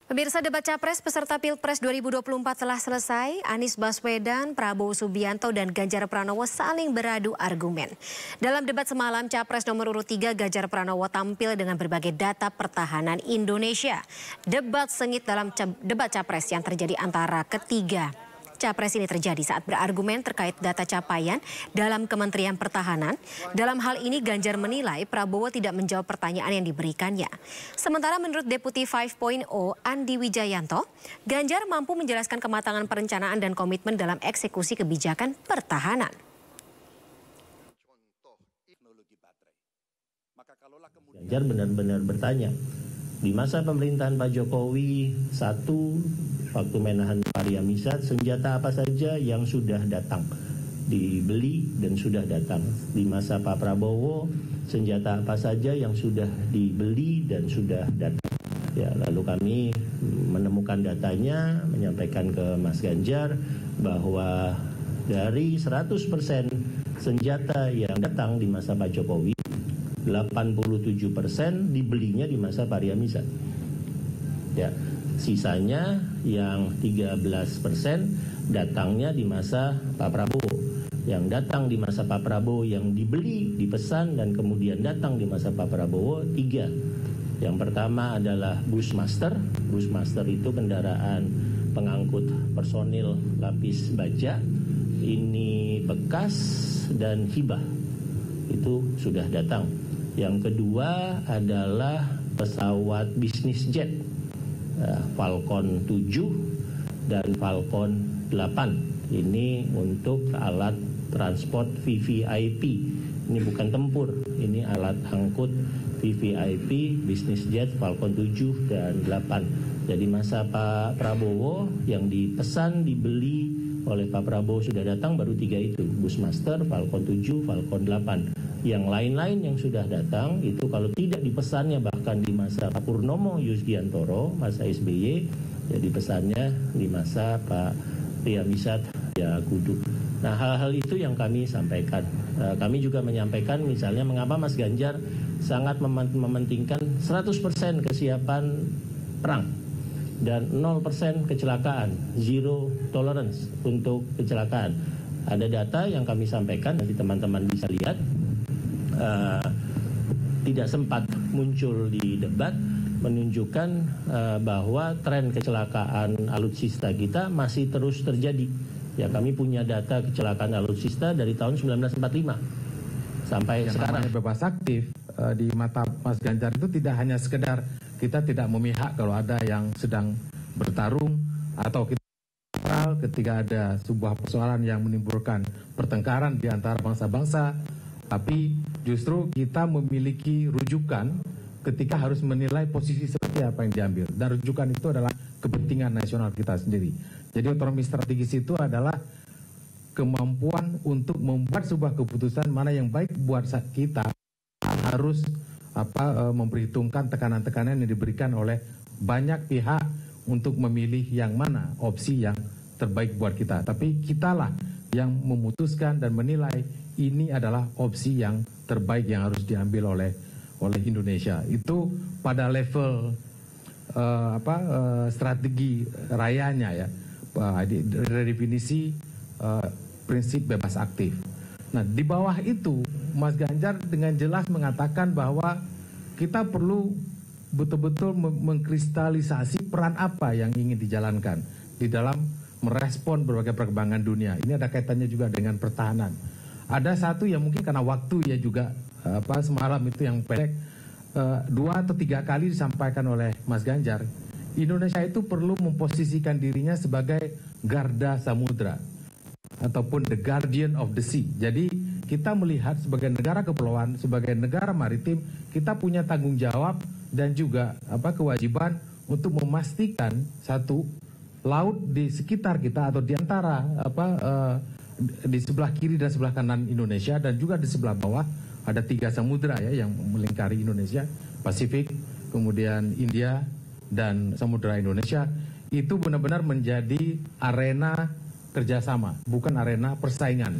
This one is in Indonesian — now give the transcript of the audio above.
Pemirsa, debat Capres peserta Pilpres 2024 telah selesai. Anies Baswedan, Prabowo Subianto, dan Ganjar Pranowo saling beradu argumen. Dalam debat semalam, Capres nomor urut 3 Ganjar Pranowo tampil dengan berbagai data pertahanan Indonesia. Debat sengit dalam debat Capres yang terjadi antara ketiga Capres ini terjadi saat berargumen terkait data capaian dalam Kementerian Pertahanan. Dalam hal ini Ganjar menilai Prabowo tidak menjawab pertanyaan yang diberikannya. Sementara menurut Deputi 5.0 Andi Wijayanto, Ganjar mampu menjelaskan kematangan perencanaan dan komitmen dalam eksekusi kebijakan pertahanan. Ganjar benar-benar bertanya, di masa pemerintahan Pak Jokowi, waktu Menahan Pariamisat, senjata apa saja yang sudah datang, dibeli dan sudah datang. Di masa Pak Prabowo, senjata apa saja yang sudah dibeli dan sudah datang. Ya, lalu kami menemukan datanya, menyampaikan ke Mas Ganjar bahwa dari 100% senjata yang datang di masa Pak Jokowi, 87% dibelinya di masa Pariamisat. Ya, sisanya yang 13% datangnya di masa Pak Prabowo. Yang datang di masa Pak Prabowo yang dibeli, dipesan dan kemudian datang di masa Pak Prabowo 3. Yang pertama adalah Bushmaster. Bushmaster itu kendaraan pengangkut personil lapis baja. Ini bekas dan hibah. Itu sudah datang. Yang kedua adalah pesawat bisnis jet, Falcon 7 dan Falcon 8. Ini untuk alat transport VVIP. Ini bukan tempur, ini alat angkut VVIP, bisnis jet Falcon 7 dan 8. Jadi masa Pak Prabowo yang dipesan, dibeli oleh Pak Prabowo sudah datang baru 3 itu, Bushmaster, Falcon 7, Falcon 8. Yang lain-lain yang sudah datang itu kalau tidak dipesannya bahkan di masa Pak Purnomo Yusgiantoro, masa SBY, ya dipesannya di masa Pak Pariamisat ya Kudu. Nah, hal-hal itu yang kami sampaikan. Kami juga menyampaikan misalnya mengapa Mas Ganjar sangat mementingkan 100% kesiapan perang dan 0% kecelakaan, zero tolerance untuk kecelakaan. Ada data yang kami sampaikan, nanti teman-teman bisa lihat. Tidak sempat muncul di debat, menunjukkan bahwa tren kecelakaan alutsista kita masih terus terjadi. Ya, kami punya data kecelakaan alutsista dari tahun 1945 sampai yang sekarang. Namanya bebas aktif di mata Mas Ganjar itu tidak hanya sekedar kita tidak memihak kalau ada yang sedang bertarung atau kita ketika ada sebuah persoalan yang menimbulkan pertengkaran di antara bangsa-bangsa, tapi justru kita memiliki rujukan ketika harus menilai posisi seperti apa yang diambil. Dan rujukan itu adalah kepentingan nasional kita sendiri. Jadi otonomi strategis itu adalah kemampuan untuk membuat sebuah keputusan mana yang baik buat kita, harus memperhitungkan tekanan-tekanan yang diberikan oleh banyak pihak untuk memilih yang mana opsi yang terbaik buat kita. Tapi kitalah yang memutuskan dan menilai ini adalah opsi yang terbaik yang harus diambil oleh Indonesia. Itu pada level strategi rayanya ya, redefinisi prinsip bebas aktif. Nah, di bawah itu Mas Ganjar dengan jelas mengatakan bahwa kita perlu betul-betul mengkristalisasi peran apa yang ingin dijalankan di dalam merespon berbagai perkembangan dunia. Ini ada kaitannya juga dengan pertahanan. Ada satu yang mungkin karena waktu ya juga semalam itu yang pendek 2 atau 3 kali disampaikan oleh Mas Ganjar. Indonesia itu perlu memposisikan dirinya sebagai garda samudra ataupun the guardian of the sea. Jadi kita melihat sebagai negara kepulauan, sebagai negara maritim, kita punya tanggung jawab dan juga kewajiban untuk memastikan satu laut di sekitar kita atau di antara di sebelah kiri dan sebelah kanan Indonesia dan juga di sebelah bawah ada 3 samudra ya yang melingkari Indonesia, Pasifik, kemudian India dan Samudra Indonesia. Itu benar-benar menjadi arena kerjasama, bukan arena persaingan.